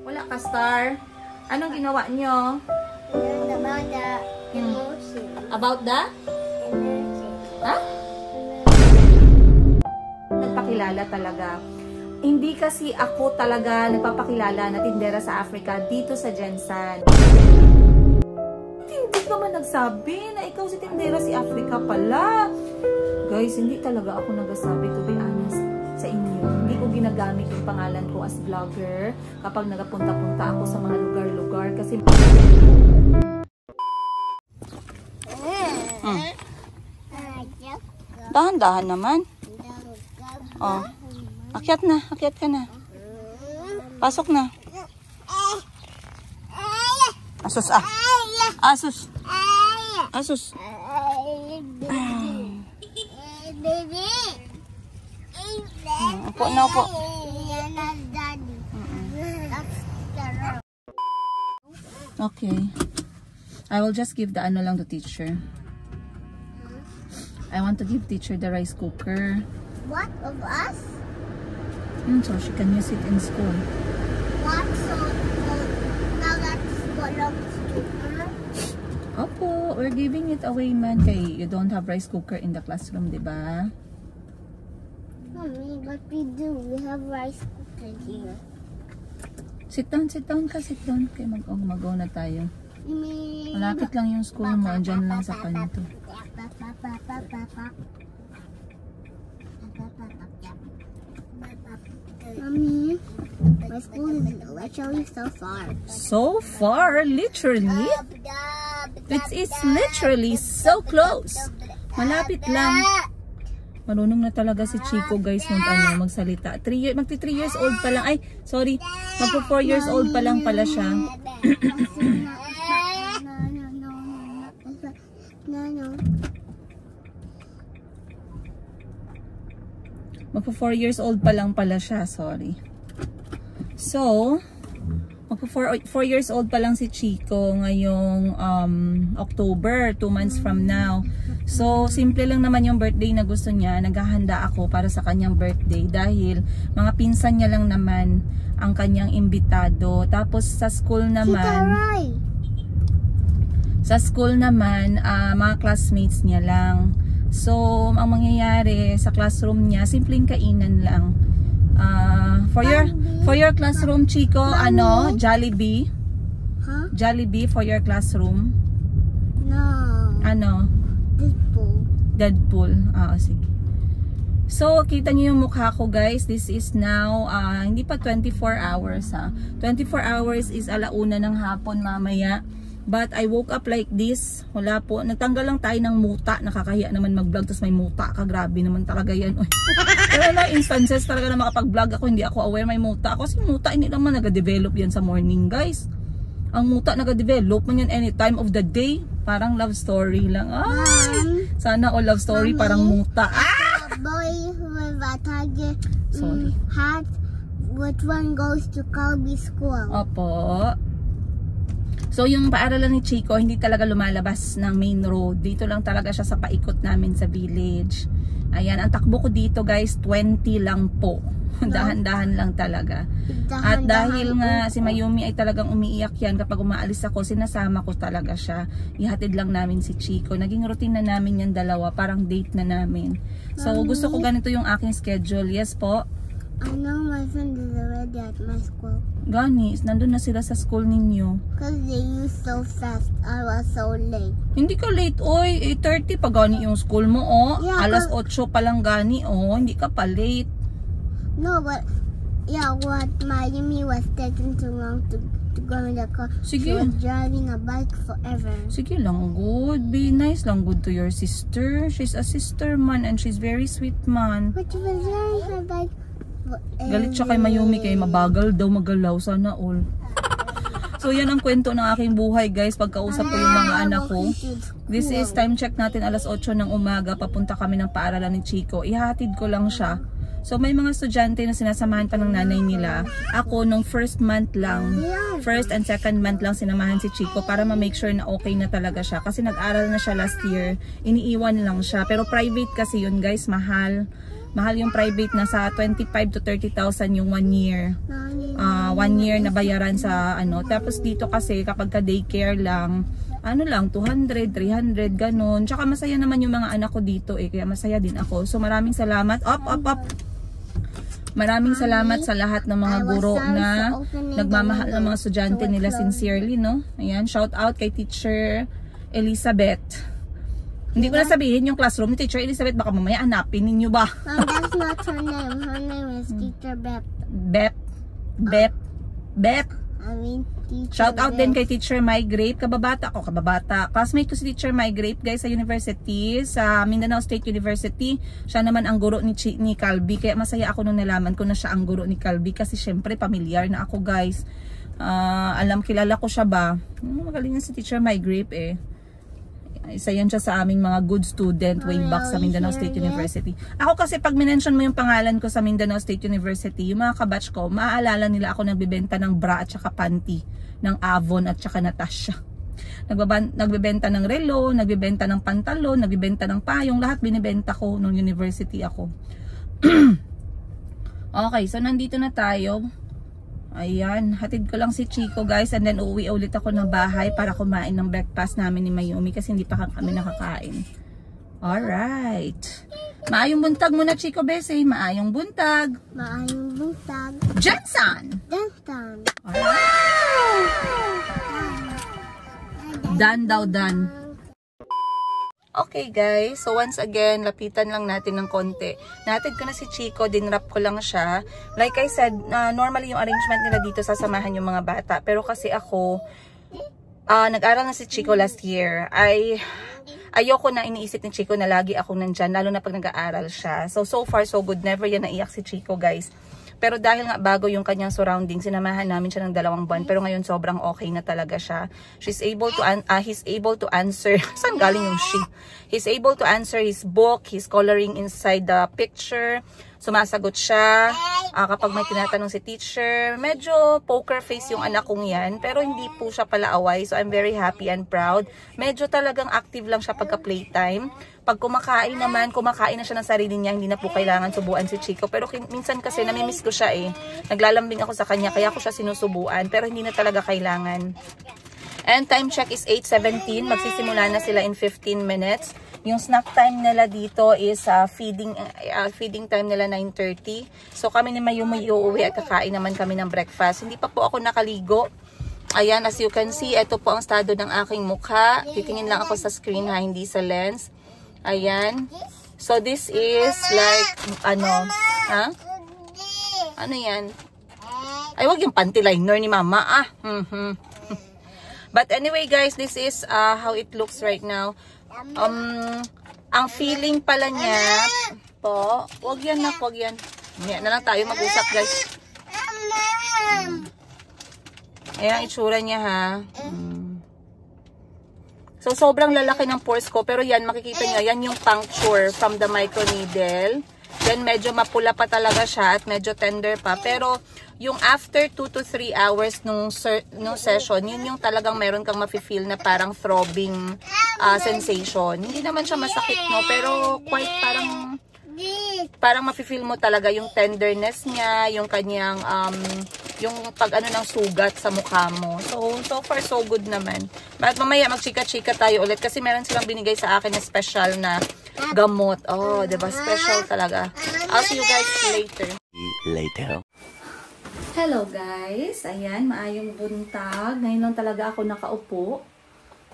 Wala ka, Star. Anong ginawa nyo? About the emotion. About the? Emotion. Ha? Nagpakilala talaga. Hindi kasi ako talaga nagpapakilala na tindera sa Africa dito sa Jensen. Hindi ka man nagsabi na ikaw si tindera si Africa pala. Guys, hindi talaga ako nagsasabi, to be honest, sa inyo. Hindi ko ginagamit yung pangalan ko as vlogger kapag nagapunta-punta ako sa mga lugar-lugar kasi dahan-dahan naman. Oh. Akyat na, akyat ka na. Pasok na. Asus ah. Asus. Asus. Baby. Upo na, upo. Okay. I will just give the ano lang to teacher. I want to give teacher the rice cooker. What of us? So she can use it in school. What? So now that's what of cooker? Opo, we're giving it away man. Kay you don't have rice cooker in the classroom, di ba? Mommy, but we do. We have rice cooker here. Sit down ka, sit down. Kay mag-go na tayo. Malapit lang yung school mo, andyan lang sa kanto. Mommy, my school is literally so far. So far? Literally? It is literally so close. Malapit lang. Marunong na talaga si Chico, guys, magsalita. Magti 3 years old pa lang. Ay, sorry. Magpo 4 years old pa lang pala siya. Magpo 4 years old pa lang pala siya, sorry. So, magpo 4 years old pa lang si Chico ngayong October, 2 months from now. So, simple lang naman yung birthday na gusto niya. Naghahanda ako para sa kanyang birthday dahil mga pinsan niya lang naman ang kanyang imbitado. Tapos sa school naman, mga classmates niya lang. So, ang mangyayari sa classroom niya, simpleng kainan lang. For your classroom, Chico, ano, Jollibee? Huh? Jollibee for your classroom? No. Ano? Deadpool. Sige. So, kita niyo yung mukha ko, guys. This is now, hindi pa 24 hours, ha. 24 hours is 1:00 ng hapon mamaya. But I woke up like this. Wala po. Nagtanggal lang tayo ng muta. Nakakahiya naman mag-vlog. Tapos may muta ka. Grabe naman talaga yan. Pero na instances talaga na makapag-vlog ako. Hindi ako aware may muta ako. Kasi muta, hindi naman nag-develop yan sa morning, guys. Ang muta nag-develop man yan any time of the day. Parang love story lang. Ay! Sana all love story. Mommy, parang muta. The boy with a tiger hat, which one goes to Calby School? Opo. So yung paaralan ni Chico, hindi talaga lumalabas ng main road. Dito lang talaga siya sa paikot namin sa village. Ayan, ang takbo ko dito, guys, 20 lang po. Dahan-dahan lang talaga. At dahil nga si Mayumi ay talagang umiiyak yan kapag umaalis ako, sinasama ko talaga siya. Ihatid lang namin si Chico. Naging routine na namin yan dalawa, parang date na namin. So gusto ko ganito yung aking schedule. Yes po. I know my friend is already at my school. Gani, nandun na sila sa school ninyo. Because they used so fast. I was so late. Hindi ka late, oy. 8:30 pa gani yung school mo, oh. Yeah, Alas 8 pa lang gani, oh. Hindi ka pa late. No, but yeah, what Mayumi was taking too long to go in the car. Sige. She was driving a bike forever. Sige lang, good. Be nice lang, good to your sister. She's a sister man and she's very sweet man. But she was driving her bike forever. Galit siya kay Mayumi kay mabagal daw magalaw. Sana all. So yan ang kwento ng aking buhay, guys, pagkausap ko yung mga anak ko. This is time check natin, alas 8 ng umaga. Papunta kami ng paaralan ni Chico. Ihatid ko lang siya. So may mga estudyante na sinasamahan pa ng nanay nila. Ako nung first month lang, first and second month lang sinamahan si Chico para ma-make sure na okay na talaga siya. Kasi nag-aral na siya last year, iniiwan lang siya. Pero private kasi yun, guys, mahal. Mahal yung private, nasa 25 to 30,000 yung 1 year. Mommy, 1 year na bayaran sa ano. Tapos dito kasi kapag ka daycare lang, ano lang, 200, 300, ganun. Tsaka masaya naman yung mga anak ko dito eh, kaya masaya din ako. So maraming salamat. Maraming salamat sa lahat ng mga guro na nagmamahal ng mga estudyante nila sincerely, no? Ayan, shout out kay Teacher Elizabeth. Hindi ko na sabihin yung classroom ni Teacher Elizabeth, baka mamaya hanapin ninyo ba? Mom, that's not her name. Her name is Teacher Beth. Beth. I mean, Teacher Shout out Beth. din kay Teacher Mygrape, kababata. Classmate ko si Teacher Mygrape, guys, sa university, sa Mindanao State University. Siya naman ang guro ni Calby. Kaya masaya ako nung nalaman ko na siya ang guro ni Calby kasi syempre pamilyar na ako, guys. Kilala ko siya ba? Magaling na si Teacher Mygrape eh. Isa yan siya sa aming mga good student way back sa Mindanao State University. Ako kasi pag minention mo yung pangalan ko sa Mindanao State University, yung mga kabatch ko, maaalala nila ako nagbibenta ng bra at saka panty ng Avon at saka Natasha. Nagbibenta ng relo, nagbibenta ng pantalon, nagbibenta ng payong, lahat binibenta ko nung university ako. Okay, so nandito na tayo. Ayan, hatid ko lang si Chico, guys, and then uuwi ulit ako ng bahay para kumain ng breakfast namin ni Mayumi kasi hindi pa kami nakakain. Alright. Maayong buntag muna, Chico Bese. Maayong buntag. Maayong buntag. Jensen! Jensen. Alright. Dan daw, dan. Okay guys, so once again, lapitan lang natin ng konti. Natid ko na si Chico, dinrap ko lang siya. Like I said, normally yung arrangement nila dito sasamahan yung mga bata. Pero kasi ako, nag-aral na si Chico last year. Ayoko na iniisip ni Chico na lagi ako nandyan, lalo na pag nag-aaral siya. So far so good, never yan naiyak si Chico, guys. Pero dahil nga bago yung kanyang surroundings, sinamahan namin siya ng 2 buwan. Pero ngayon sobrang okay na talaga siya. He's able to answer. Saan galing yung she? He's able to answer his book. He's coloring inside the picture. Sumasagot siya. Kapag may tinatanong si teacher. Medyo poker face yung anak kong yan. Pero hindi po siya pala away. So I'm very happy and proud. Medyo talagang active lang siya pagka playtime. Pag kumakain naman, kumakain na siya ng sarili niya, hindi na po kailangan subuan si Chico. Pero minsan kasi namimiss ko siya eh. Naglalambing ako sa kanya, kaya ako siya sinusubuan. Pero hindi na talaga kailangan. And time check is 8:17. Magsisimula na sila in 15 minutes. Yung snack time nila dito is feeding time nila 9:30. So kami ni Mayumi uuwi at kakain naman kami ng breakfast. Hindi pa po ako nakaligo. Ayan, as you can see, ito po ang estado ng aking mukha. Titingin lang ako sa screen ha, hindi sa lens. Ayan. So, this is like, ano yan? Ay, wag yung panty liner ni mama, But anyway, guys, this is how it looks right now. Ang feeling pala niya, wag yan na, wag yan. Yan na lang tayo mag-usap, guys. Ayan ang itsura niya, ha. So, sobrang lalaki ng pores ko. Pero yan, makikita nyo, yan yung puncture from the microneedle. Then, medyo mapula pa talaga siya at medyo tender pa. Pero, yung after 2 to 3 hours nung session, yun yung talagang meron kang mafe-feel na parang throbbing sensation. Hindi naman siya masakit, no? Pero, quite parang mafe-feel mo talaga yung tenderness niya, yung kanyang, yung pag-ano ng sugat sa mukha mo. So far, so good naman. But mamaya, magchika-chika tayo ulit kasi meron silang binigay sa akin na special na gamot. Oh, diba? Special talaga. I'll see you guys later. Hello guys. Ayan, maayong buntag. Ngayon lang talaga ako nakaupo.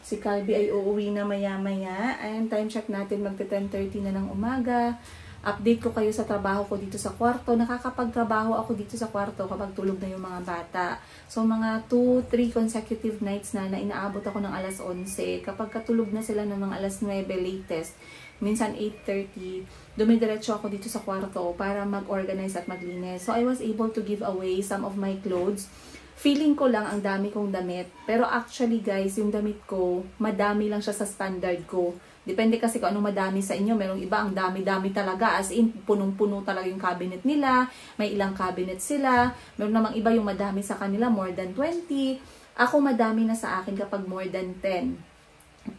Si Calby ay uuwi na maya-maya. And time check natin, magte-10:30 na ng umaga. Update ko kayo sa trabaho ko dito sa kwarto. Nakakapagtrabaho ako dito sa kwarto kapag tulog na yung mga bata. So, mga 2-3 consecutive nights na inaabot ako ng alas 11. Kapag katulog na sila ng mga alas 9 latest, minsan 8:30, dumidiretso ako dito sa kwarto para mag-organize at maglinis. So, I was able to give away some of my clothes. Feeling ko lang ang dami kong damit. Pero actually guys, yung damit ko, madami lang siya sa standard ko. Depende kasi kung anong madami sa inyo. Merong iba ang dami-dami talaga. As in, punong-puno talaga yung cabinet nila. May ilang cabinet sila. Meron namang iba yung madami sa kanila, more than 20. Ako madami na sa akin kapag more than 10.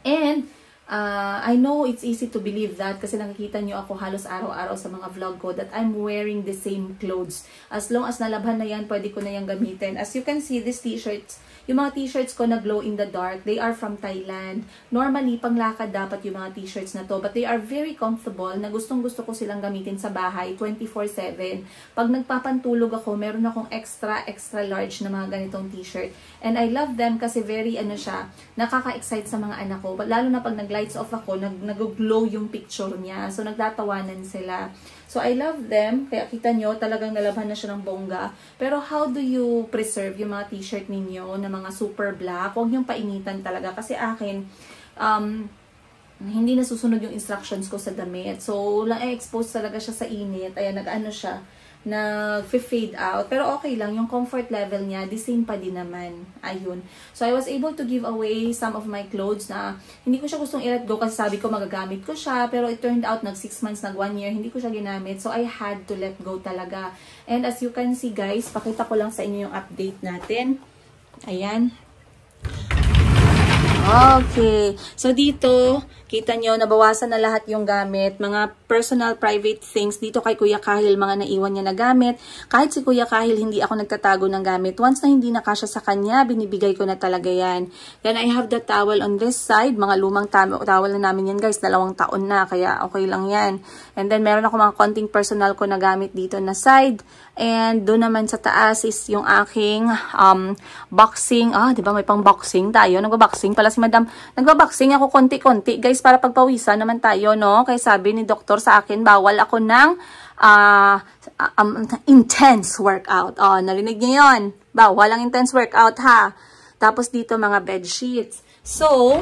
And, I know it's easy to believe that kasi nakikita nyo ako halos araw-araw sa mga vlog ko that I'm wearing the same clothes. As long as nalabhan na yan, pwede ko na yan gamitin. As you can see, these t-shirts, yung mga t-shirts ko na glow in the dark, they are from Thailand. Normally, panglakad dapat yung mga t-shirts na to, but they are very comfortable na gustong-gusto ko silang gamitin sa bahay 24/7. Pag nagpapantulog ako, meron akong extra large na mga ganitong t-shirt. And I love them kasi very, nakaka-excite sa mga anak ko. Lalo na pag nag-lights off ako, nag-glow yung picture niya. So, nagtatawanan sila. So, I love them. Kaya kita nyo, talagang nalabhan na siya ng bongga. Pero, how do you preserve yung mga t-shirt ninyo na mga super black? Huwag nyong painitan talaga. Kasi akin, hindi nasusunod yung instructions ko sa damit. So, expose talaga siya sa init. Ayan, nag-ano siya, nag-fade out. Pero okay lang, yung comfort level niya, the same pa din naman. Ayun. So, I was able to give away some of my clothes na hindi ko siya gustong i-let go kasi sabi ko magagamit ko siya. Pero it turned out, nag 6 months, nag 1 year, hindi ko siya ginamit. So, I had to let go talaga. And as you can see guys, pakita ko lang sa inyo yung update natin. Ayan. Okay. So, dito, kita nyo, nabawasan na lahat yung gamit. Mga personal, private things. Dito kay Kuya Kahil, mga naiwan niya na gamit. Kahit si Kuya Kahil, hindi ako nagtatago ng gamit. Once na hindi na kasya sa kanya, binibigay ko na talaga yan. Then, I have the towel on this side. Mga lumang towel na namin yan, guys. 2 taon na, kaya okay lang yan. And then, meron ako mga konting personal ko na gamit dito na side. And, doon naman sa taas is yung aking boxing. Diba may pang boxing tayo? Nagba-boxing pala si Madam. Nagba-boxing ako konti-konti. Guys, para pagpawisan naman tayo, no? Kaya sabi ni doktor sa akin, bawal ako ng intense workout. Narinig niyo yun? Bawal ang intense workout, ha? Tapos dito, mga bed sheets. So,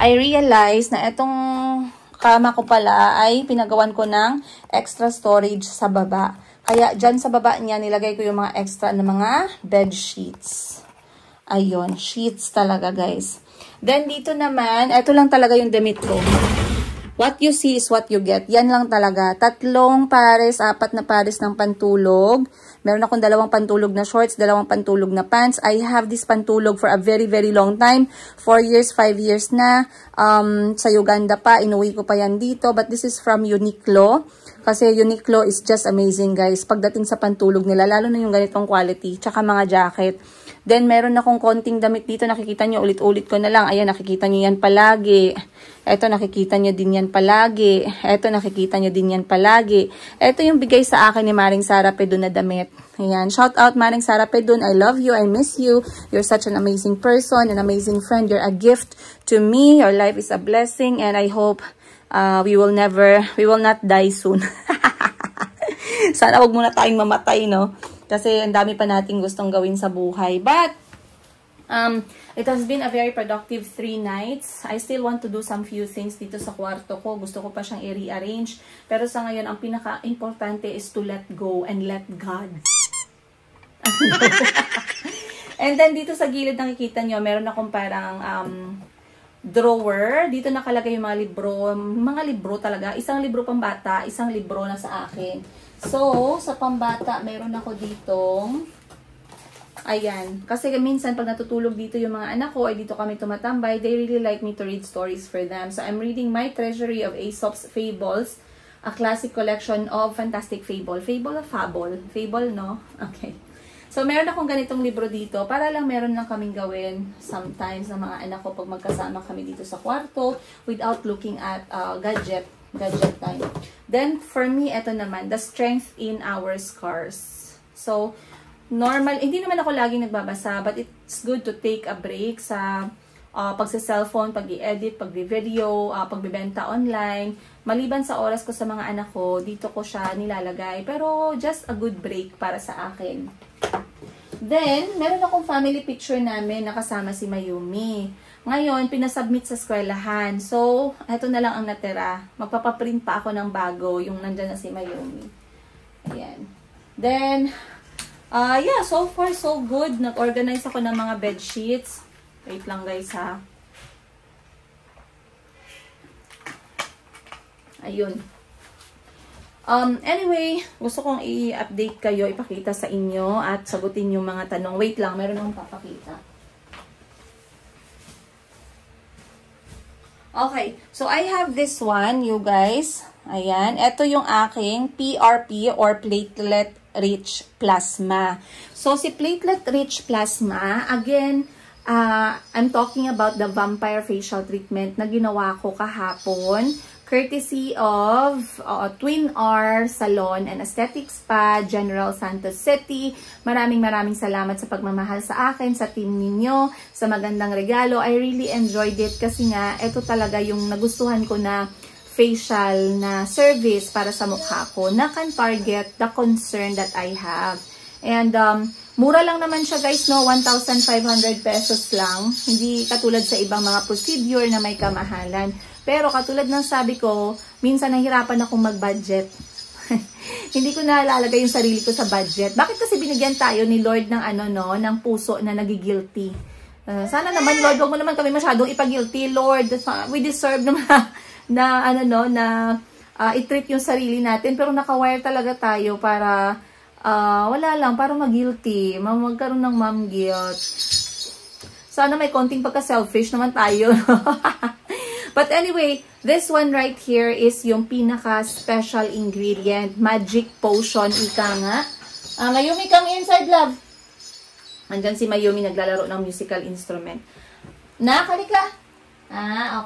I realized na itong kama ko pala ay pinagawan ko ng extra storage sa baba. Kaya, dyan sa baba niya, nilagay ko yung mga extra na mga bed sheets. Ayun, sheets talaga, guys. Then, dito naman, ito lang talaga yung damit ko. What you see is what you get. Yan lang talaga. 3 pares, 4 na pares ng pantulog. Meron akong 2 pantulog na shorts, 2 pantulog na pants. I have this pantulog for a very, very long time. 4 years, 5 years na. Sa Uganda pa, inuwi ko pa yan dito. But this is from Uniqlo. Kasi Uniqlo is just amazing, guys. Pagdating sa pantulog nila, lalo na yung ganitong quality. Tsaka mga jacket. Then, meron akong konting damit dito. Nakikita nyo, ulit-ulit ko na lang. Ayan, nakikita nyo yan palagi. Eto, nakikita nyo din yan palagi. Eto, nakikita nyo din yan palagi. Eto yung bigay sa akin ni Maring Sara Pedun na damit. Ayan, shout out Maring Sara Pedun. I love you. I miss you. You're such an amazing person, an amazing friend. You're a gift to me. Your life is a blessing. And I hope we will not die soon. Sana wag muna tayong mamatay, no? Kasi ang dami pa nating gustong gawin sa buhay. But, it has been a very productive 3 nights. I still want to do some few things dito sa kwarto ko. Gusto ko pa siyang i-rearrange. Pero sa ngayon, ang pinaka-importante is to let go and let God. And then, dito sa gilid nakikita nyo, meron akong parang drawer. Dito nakalagay yung mga libro. Mga libro talaga. Isang libro pambata, isang libro na sa akin. So, sa pambata, meron ako ditong, ayan. Kasi minsan, pag natutulog dito yung mga anak ko, ay dito kami tumatambay, they really like me to read stories for them. So, I'm reading My Treasury of Aesop's Fables, a classic collection of fantastic fable. Fable o fable? Fable, no? Okay. So, meron akong ganitong libro dito, para lang meron lang kaming gawin sometimes ng mga anak ko pag magkasama kami dito sa kwarto without looking at gadget time. Then, for me, ito naman, the strength in our scars. So, hindi naman ako laging nagbabasa, but it's good to take a break sa pagsa-cellphone, pag-i-edit, pag-video, pagbibenta online. Maliban sa oras ko sa mga anak ko, dito ko siya nilalagay. Pero, just a good break para sa akin. Then, meron akong family picture namin na kasama si Mayumi. Ngayon, pinasubmit sa eskwelahan. So, eto na lang ang natira. Magpapaprint pa ako ng bago, yung nandyan na si Mayumi. Ayan. Then, yeah, so far so good. Nag-organize ako ng mga bed sheets. Wait lang guys ha. Ayun. Anyway, gusto kong i-update kayo, ipakita sa inyo at sagutin yung mga tanong. Wait lang, meron akong papakita. Okay, so I have this one, you guys. Ayan, ito yung aking PRP or platelet-rich plasma. So, si platelet-rich plasma, again, I'm talking about the vampire facial treatment na ginawa ko kahapon. Courtesy of Twin R Salon and Aesthetic Spa, General Santos City. Maraming salamat sa pagmamahal sa akin, sa team ninyo, sa magandang regalo. I really enjoyed it kasi nga, ito talaga yung nagustuhan ko na facial na service para sa mukha ko na can target the concern that I have. And mura lang naman siya guys, no? 1,500 pesos lang. Hindi katulad sa ibang mga procedure na may kamahalan. Pero katulad ng sabi ko, minsan nahihirapan akong mag-budget. Hindi ko nalalagay yung sarili ko sa budget. Bakit kasi binigyan tayo ni Lord ng ng puso na nagigilty? Sana naman Lord, huwag mo naman kami masyadong ipag-guilty, Lord. We deserve naman na i-treat yung sarili natin, pero naka-wire talaga tayo para wala lang, para mag-guilty, magkaroon ng mom guilt. Sana may konting pagka-selfish naman tayo. But anyway, this one right here is yung pinaka-special ingredient, magic potion, ika nga. Mayumi, come inside, love. Andyan si Mayumi naglalaro ng musical instrument. Nakalika.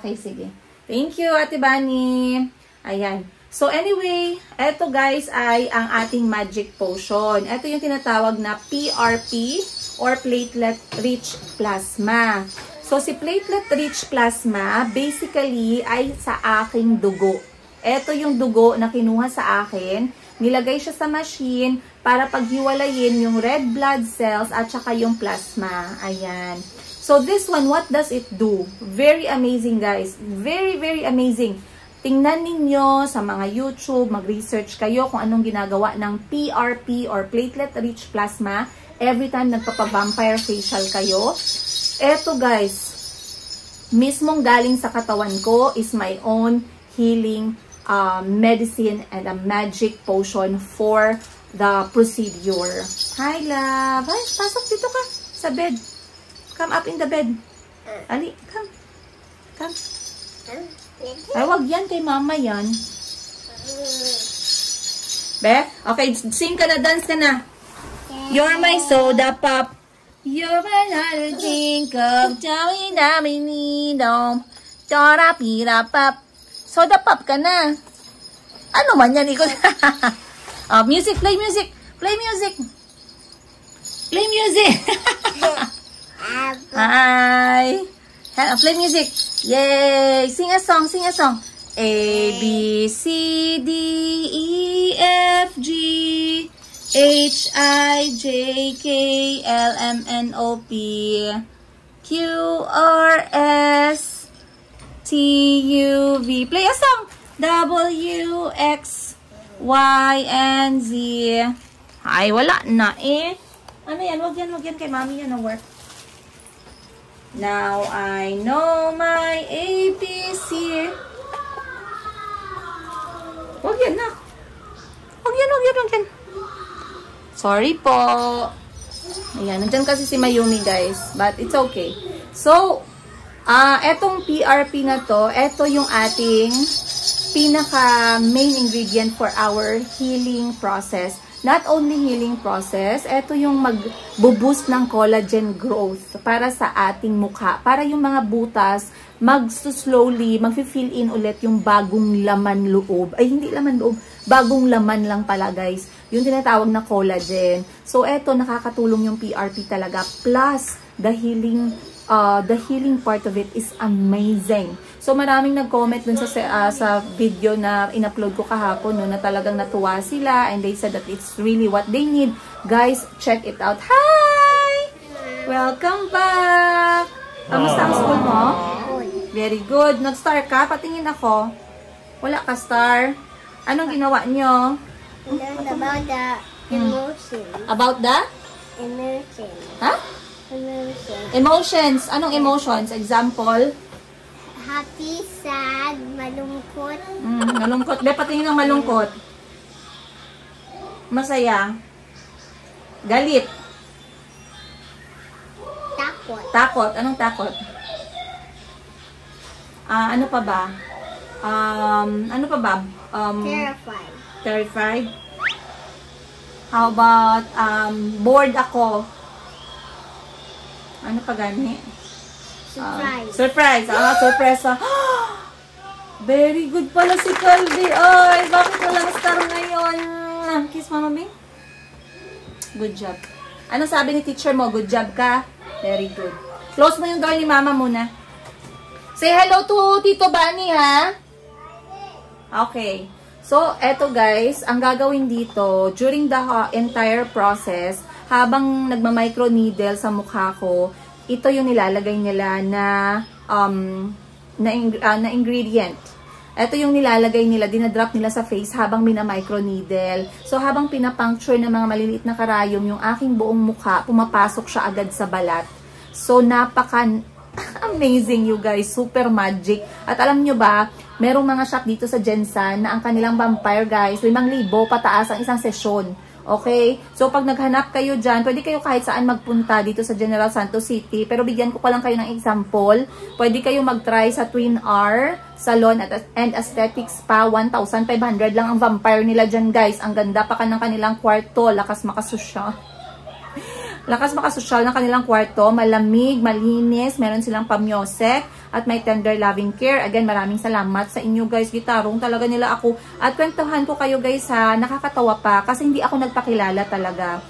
Okay, sige. Thank you, Ate Bani. Ayan. So anyway, eto guys ay ang ating magic potion. Ito yung tinatawag na PRP or platelet-rich plasma. So, si platelet-rich plasma, basically, ay sa aking dugo. Ito yung dugo na kinuha sa akin. Nilagay siya sa machine para paghiwalayin yung red blood cells at saka yung plasma. Ayan. So, this one, what does it do? Very amazing, guys. Very amazing. Tingnan ninyo sa mga YouTube, mag-research kayo kung anong ginagawa ng PRP or platelet-rich plasma every time nagpapa-vampire facial kayo. Eto guys, mismong galing sa katawan ko is my own healing medicine and a magic potion for the procedure. Hi love! Ay, pasok dito ka sa bed. Come up in the bed. Ali, come. Come. Ay, wag yan kay mama yan. Be? Okay, sing ka na, dance ka na. You're my soda pop. You're my little drink of Joey Naminidom. Dora Pira Pop. Soda pop ka na. Ano man yan, ikot. Music, play music. Play music. Play music. Hi. Play music. Yay. Sing a song, sing a song. A, B, C, D, E, F, G, H, I, J, K, L, M, N, O, P, Q, R, S, T, U, V. Play a song. W, X, Y, and Z. Ay, wala na eh. Ano yan? Wag yan kay mami yan ang work. Now I know my ABC. Wag yan na. Wag yan. Sorry po. Ayan, nandyan kasi si Mayumi guys. But it's okay. So, etong PRP na to, eto yung ating pinaka main ingredient for our healing process. Not only healing process, eto yung mag-boost ng collagen growth para sa ating mukha. Para yung mga butas, mag-slowly, mag-fill in ulit yung bagong laman loob. Ay, hindi laman loob. Bagong laman lang pala, guys. Yung tinatawag na collagen. So, eto, nakakatulong yung PRP talaga. Plus, the healing part of it is amazing. So, maraming nag-comment dun sa video na in-upload ko kahapon, no, na talagang natuwa sila and they said that it's really what they need. Guys, check it out. Hi! Welcome back! Kamusta ang school mo? Very good. Nag-star ka? Patingin ako. Wala ka star. Anong ginawa nyo? About the emotion. About the? Emotion. Ha? Emotion. Emotions. Anong emotions? Example? Happy, sad, malungkot. Malungkot. Be, patingin ng malungkot. Masaya. Galit. Takot. Takot. Anong takot? Ano pa ba? Ano pa ba? Terrified. Terrified? How about, bored ako? Ano pa gani? Surprise. Surprise. Surprise. Very good pala si Calvi. Ay, bakit walang star ngayon? Kiss Mama Bing. Good job. Ano sabi ni teacher mo? Good job ka? Very good. Close mo yung door ni Mama muna. Say hello to Tito Bunny, ha? Okay. So, eto guys, ang gagawin dito, during the entire process, habang nagma-microneedle sa mukha ko, ito yung nilalagay nila na ingredient. Ito yung nilalagay nila, dinadrop nila sa face habang mina-microneedle. So, habang pinapuncture ng mga maliliit na karayom, yung aking buong mukha, pumapasok siya agad sa balat. So, amazing you guys. Super magic. At alam nyo ba, merong mga shop dito sa Jensen na ang kanilang vampire guys, 5,000 pataas ang isang sesyon. Okay? So, pag naghanap kayo dyan, pwede kayo kahit saan magpunta dito sa General Santos City. Pero bigyan ko pa lang kayo ng example. Pwede kayo mag-try sa Twin R Salon and Aesthetics Spa. 1,500 lang ang vampire nila dyan, guys. Ang ganda pa ka ng kanilang kwarto. Lakas makasosyal. Lakas makasosyal ng kanilang kwarto. Malamig, malinis. Meron silang pamyosek. At may tender loving care. Again, maraming salamat sa inyo guys. Gitarong talaga nila ako. At kwentuhan ko kayo guys ha, nakakatawa pa. Kasi hindi ako nagpakilala talaga.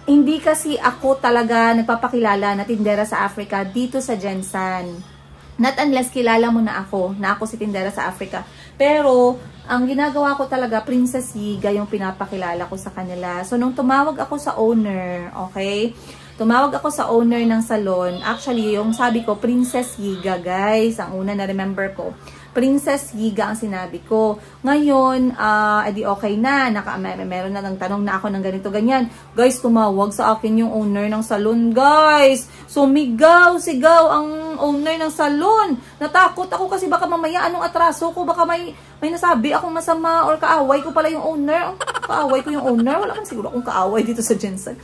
Hindi kasi ako talaga nagpapakilala na tindera sa Africa dito sa Jensen. Not unless kilala mo na ako si tindera sa Africa. Pero, ang ginagawa ko talaga, Princess Yiga yung pinapakilala ko sa kanila. So, nung tumawag ako sa owner, okay? Tumawag ako sa owner ng salon. Actually, yung sabi ko, Princess Yiga, guys. Ang una na remember ko. Princess Yiga ang sinabi ko. Ngayon, edi okay na. Meron na ng tanong na ako ng ganito, ganyan. Guys, tumawag sa akin yung owner ng salon, guys. Sumigaw, sigaw ang owner ng salon. Natakot ako kasi baka mamaya anong atraso ko. Baka may nasabi akong masama or kaaway ko pala yung owner. Kaaway ko yung owner. Wala kang siguro akong kaaway dito sa Jensen.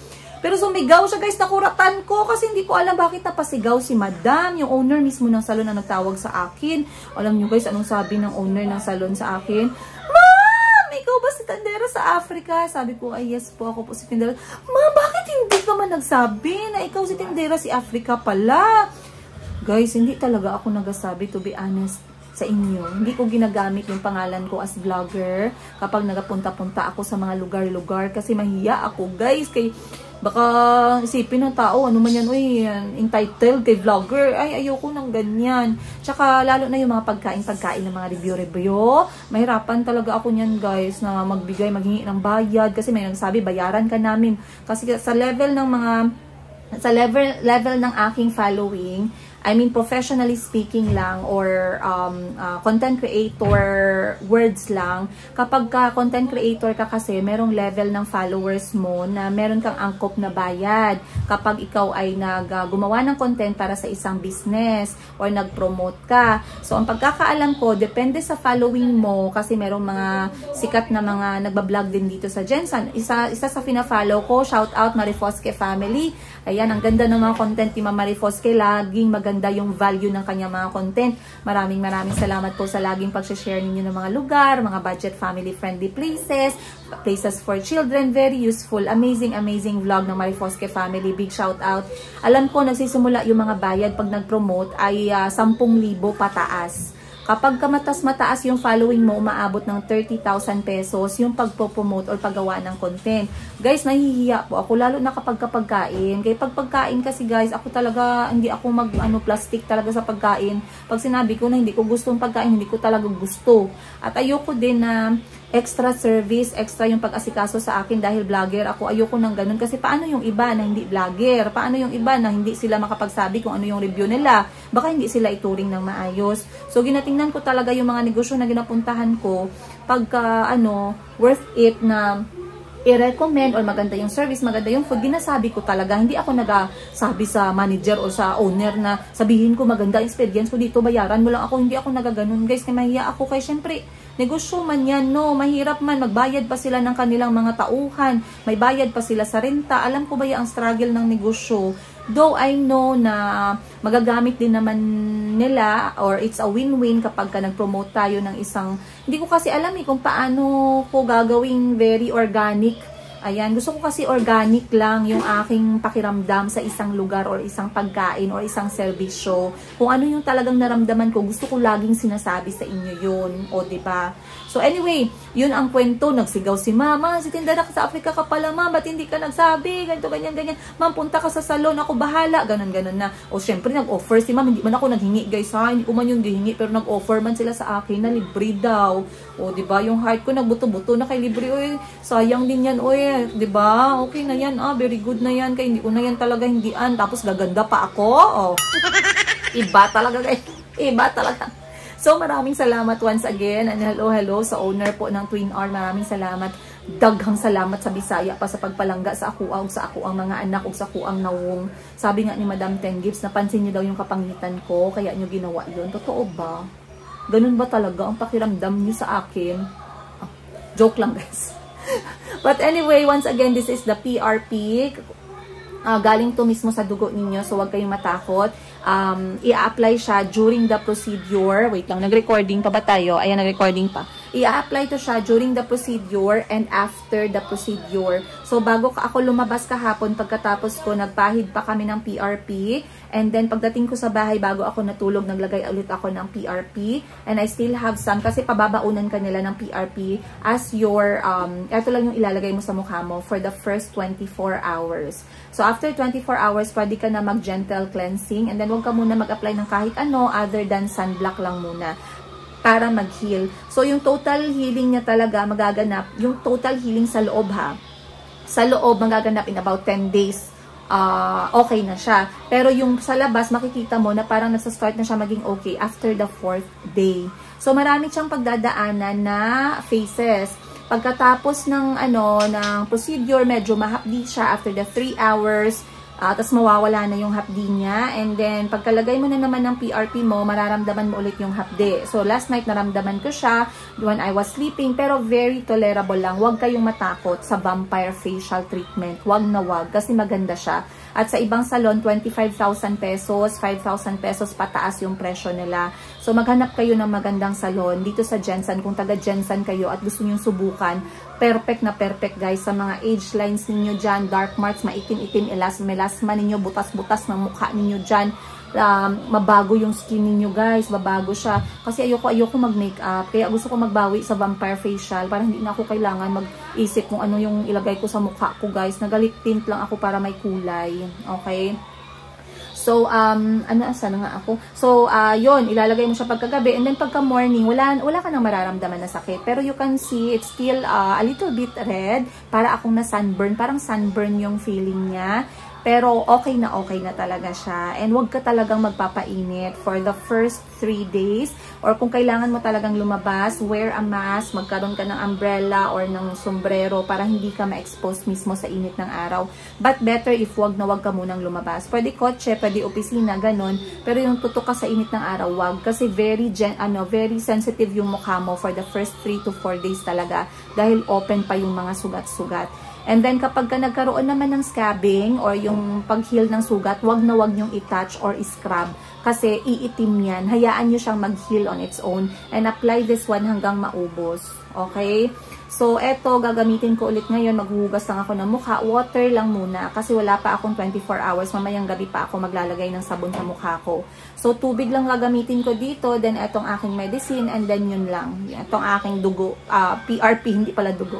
Pero sumigaw siya guys, nakuratan ko kasi hindi ko alam bakit napasigaw si Madam, yung owner mismo ng salon na nagtawag sa akin. Alam niyo guys, anong sabi ng owner ng salon sa akin? Ma'am, ikaw ba si tindera sa Africa? Sabi ko, ay yes po, ako po si tindera. Ma'am, bakit hindi ka man nagsabi na ikaw si tindera si Africa pala? Guys, hindi talaga ako nagsabi, to be honest sa inyo. Hindi ko ginagamit yung pangalan ko as vlogger kapag nagapunta-punta ako sa mga lugar-lugar kasi mahiya ako guys. Kay baka isipin ng tao, ano man yan, uy, entitled kay vlogger. Ay, ayoko ng ganyan. Tsaka, lalo na yung mga pagkain ng mga review. Mahirapan talaga ako niyan, guys, na maghingi ng bayad. Kasi may nagsabi, bayaran ka namin. Kasi sa level ng aking following, I mean, professionally speaking lang or content creator words lang, kapag ka content creator ka kasi, merong level ng followers mo na meron kang angkop na bayad. Kapag ikaw ay gumawa ng content para sa isang business or nag-promote ka. So, ang pagkakaalam ko, depende sa following mo kasi merong mga sikat na mga nagbablog din dito sa Jensen. Isa sa fina-follow ko, shout out Marifosque family. Ayan, ang ganda ng mga content ni Mama Marifosque. Laging maganda yung value ng kanyang mga content. Maraming salamat po sa laging pag-share ninyo ng mga lugar, mga budget family friendly places for children. Very useful. Amazing vlog ng Marifosque family. Big shout out. Alam ko, nagsisimula yung mga bayad pag nag-promote ay 10,000 pataas. Kapag mataas yung following mo, umaabot ng 30,000 pesos yung pagpo-promote or paggawa ng content. Guys, nahihiya po ako, lalo na kapag pagkain. Kaya pag pagkain kasi guys, ako talaga, hindi ako plastic talaga sa pagkain. Pag sinabi ko na hindi ko gustong pagkain, hindi ko talaga gusto. At ayoko din na extra service, extra yung pag-asikaso sa akin dahil vlogger ako. Ayoko ng ganun kasi paano yung iba na hindi vlogger? Paano yung iba na hindi sila makapagsabi kung ano yung review nila? Baka hindi sila ituring ng maayos. So, ginatingnan ko talaga yung mga negosyo na ginapuntahan ko pagka, worth it na i-recommend or maganda yung service, maganda yung food, ginasabi ko talaga. Hindi ako nagasabi sa manager o sa owner na sabihin ko maganda experience ko dito, bayaran mo lang ako. Hindi ako nagaganon guys, kaya mahiya ako kay syempre, negosyo man yan, no, mahirap man, magbayad pa sila ng kanilang mga tauhan, may bayad pa sila sa renta. Alam ko ba yung struggle ng negosyo? Though I know na magagamit din naman nila or it's a win-win kapag ka nag-promote tayo ng isang, hindi ko kasi alam kung paano ko gagawing very organic. Ayan, gusto ko kasi organic lang yung aking pakiramdam sa isang lugar or isang pagkain or isang serbisyo. Kung ano yung talagang naramdaman ko, gusto ko laging sinasabi sa inyo yun. O, diba? So, anyway, yun ang kwento. Nagsigaw si Mama, si tindera ka sa Africa ka pala, Ma, ba't hindi ka nagsabi? Ganito, ganyan, ganyan. Ma'am, punta ka sa salon, ako bahala. Ganon, ganon na. O, syempre, nag-offer si Ma'am. Hindi man ako naghingi, guys, ha? Hindi ko man yung gihingi, pero nag-offer man sila sa akin na libre daw. O, diba? Yung heart ko nagbuto-buto na kay libre. Oy, sayang din yan, oy. Diba? Okay na yan, very good na yan. Kaya hindi ko na yan talaga hindian. Tapos gaganda pa ako. Oh. Iba talaga, guys. Iba talaga. So, maraming salamat once again. And hello sa owner po ng Twin R. Maraming salamat. Daghang salamat sa Bisaya pa sa pagpalangga sa ako ang mga anak o sa ako ang nawong. Sabi nga ni Madam Ten Gibbs, napansin niyo daw yung kapangitan ko, kaya niyo ginawa yun. Totoo ba? Ganun ba talaga ang pakiramdam niyo sa akin? Joke lang, guys. But anyway, once again, this is the PRP. Galing to mismo sa dugo ninyo, so huwag kayong matakot. I-apply siya during the procedure. Wait lang, nag-recording pa ba tayo? Ayan, nag-recording pa. I-apply to siya during the procedure and after the procedure. So, bago ako lumabas kahapon, pagkatapos ko, nagpahid pa kami ng PRP. And then, pagdating ko sa bahay, bago ako natulog, naglagay ulit ako ng PRP. And I still have some, kasi pababaunan ka nila ng PRP as your, ito lang yung ilalagay mo sa mukha mo for the first 24 hours. So, after 24 hours, pwede ka na mag-gentle cleansing. And then, huwag ka muna mag-apply ng kahit ano other than sunblock lang muna para mag-heal. So, yung total healing niya talaga magaganap, yung total healing sa loob ha. Sa loob, magaganap in about 10 days. Okay na siya. Pero yung sa labas, makikita mo na parang nasa-start na siya maging okay after the 4th day. So, marami siyang pagdadaanan na phases. Pagkatapos ng ng procedure, medyo mahapdi siya after the 3 hours. Tapos mawawala na yung hapdi niya. And then, pagkalagay mo na naman ng PRP mo, mararamdaman mo ulit yung hapdi. So, last night, naramdaman ko siya when I was sleeping. Pero very tolerable lang. Huwag kayong matakot sa vampire facial treatment. Huwag na huwag. Kasi maganda siya. At sa ibang salon, 25,000 pesos, 5,000 pesos pataas yung presyo nila. So, maghanap kayo ng magandang salon dito sa Jensen. Kung taga Jensen kayo at gusto nyo subukan, perfect na perfect guys. Sa mga age lines ninyo dyan, dark marks, maitim-itim, melasma ninyo, butas-butas ng mukha ninyo dyan. Mabago yung skin ninyo guys, mabago siya. Kasi ayoko mag-makeup, kaya gusto ko magbawi sa vampire facial para hindi na ako kailangan mag-isip kung ano yung ilagay ko sa mukha ko guys. Nagalit tint lang ako para may kulay. Okay? So, sana nga ako? So, yun, ilalagay mo siya pagkagabi. And then, pagka morning, wala ka nang mararamdaman na sakit. Pero you can see, it's still a little bit red. Para akong na sunburn. Parang sunburn yung feeling niya. Pero okay na talaga siya. And huwag ka talagang magpapainit for the first 3 days. Or kung kailangan mo talagang lumabas, wear a mask, magkaroon ka ng umbrella or ng sombrero para hindi ka ma-expose mismo sa init ng araw. But better if huwag ka munang lumabas. Pwede kotse, pwede opisina, ganun. Pero yung tutok ka sa init ng araw, huwag. Kasi very sensitive yung mukha mo for the first 3 to 4 days talaga. Dahil open pa yung mga sugat-sugat. And then, kapag ka nagkaroon naman ng scabbing or yung pag-heal ng sugat, wag nyong i-touch or i-scrub. Kasi iitim yan. Hayaan nyo siyang mag-heal on its own. And apply this one hanggang maubos. Okay? So, eto, gagamitin ko ulit ngayon. Maghuhugas lang ako ng mukha. Water lang muna. Kasi wala pa akong 24 hours. Mamayang gabi pa ako maglalagay ng sabon sa mukha ko. So, tubig lang gagamitin ko dito. Then, etong aking medicine. And then, yun lang. Etong aking dugo. PRP, hindi pala dugo.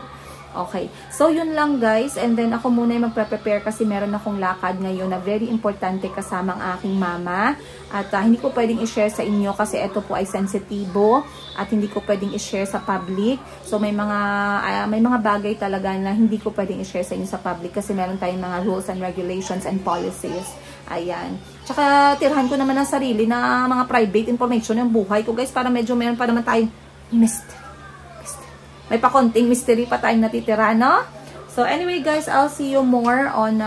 Okay. So, yun lang guys. And then, ako muna yung magpre-prepare kasi meron akong lakad ngayon na very importante kasama ang aking mama. At hindi ko pwedeng i-share sa inyo kasi ito po ay sensitibo at hindi ko pwedeng i-share sa public. So, may mga bagay talaga na hindi ko pwedeng i-share sa inyo sa public kasi meron tayong mga rules and regulations and policies. Ayan. Tsaka, tirahan ko naman ang sarili na mga private information yung buhay ko guys para medyo meron pa naman tayong mystery. May pa-konting mystery pa tayong natitira, no? So, anyway guys, I'll see you more on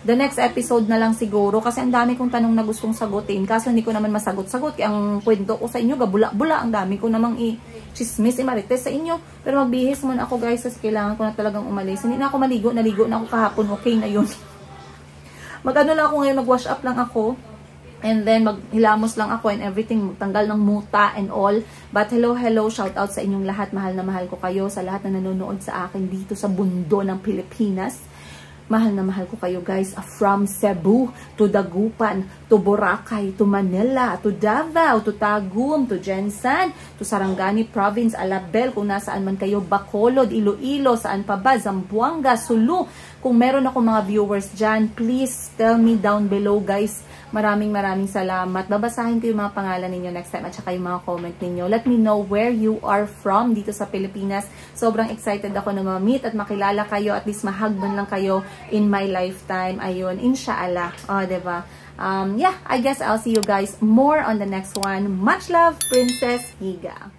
the next episode na lang siguro. Kasi ang dami kong tanong na gustong sagutin. Kaso hindi ko naman masagot-sagot. Kaya ang kwento ko sa inyo, gabula-bula. Ang dami ko namang i-chismis, i-marites sa inyo. Pero magbihis muna ako guys kasi kailangan ko na talagang umalis. Hindi na ako maligo. Naligo na ako kahapon. Okay na yun. Mag-ano lang ako ngayon, mag-wash up lang ako. And then, maghilamos lang ako and everything, magtanggal ng muta and all. But hello, shout out sa inyong lahat. Mahal na mahal ko kayo sa lahat na nanonood sa akin dito sa bundo ng Pilipinas. Mahal na mahal ko kayo guys, from Cebu to Dagupan, to Boracay, to Manila, to Davao, to Tagum, to Jensan, to Sarangani Province, Alabel, kung nasaan man kayo, Bacolod, Iloilo, saan pa ba, Zamboanga, Sulu. Kung meron ako mga viewers dyan, please tell me down below guys. Maraming salamat. Babasahin ko yung mga pangalan ninyo next time at saka yung mga comment ninyo. Let me know where you are from dito sa Pilipinas. Sobrang excited ako na ma-meet at makilala kayo. At least mahagban lang kayo in my lifetime. Ayun, inshallah. Diba? Yeah, I guess I'll see you guys more on the next one. Much love, Princess Higa.